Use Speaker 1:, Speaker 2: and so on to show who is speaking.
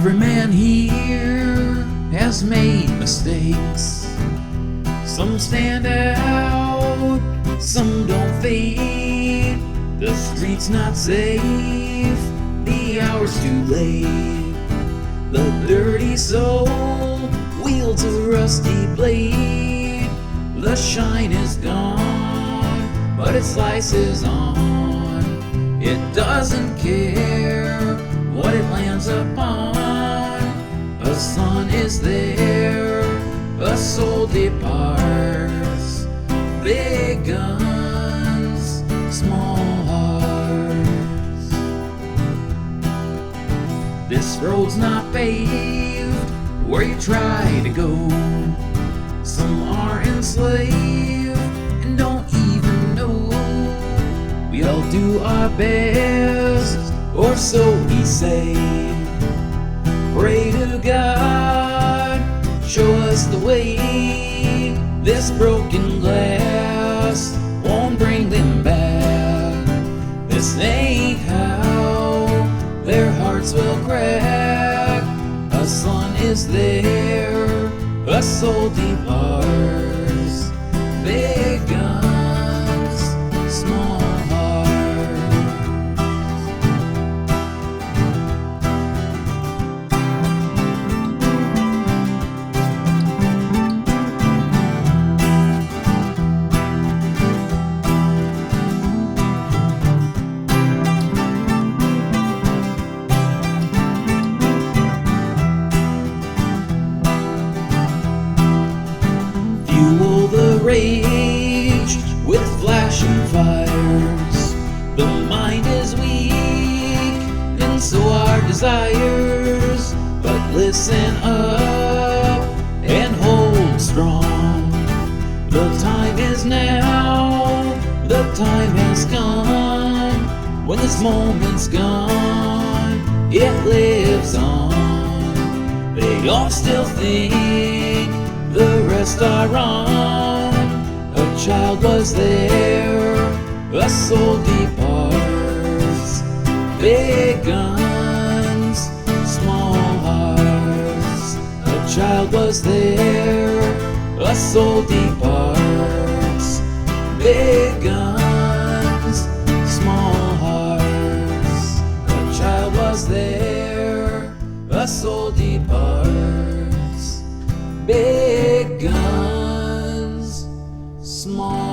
Speaker 1: Every man here has made mistakes. Some stand out, some don't fade. The street's not safe, the hour's too late. The dirty soul wields a rusty blade. The shine is gone, but its slice is on. It doesn't care what it lands upon. A son is there, a soul departs. Big guns, small hearts. This road's not paved where you try to go. Some are enslaved and don't even know. We all do our best, or so we say. Pray to God, show us the way. This broken glass won't bring them back. This ain't how their hearts will crack. A son is there, a soul departs. Big guns, small hearts. Fuel the rage with flashing fires. The mind is weak, and so are desires. But listen up and hold strong. The time is now, the time has come. When this moment's gone, it lives on. They all still think the rest are wrong. A child was there, a soul departs. Big guns, small hearts. A child was there, a soul departs. Big guns, small hearts. A child was there, a soul departs. Big guns, small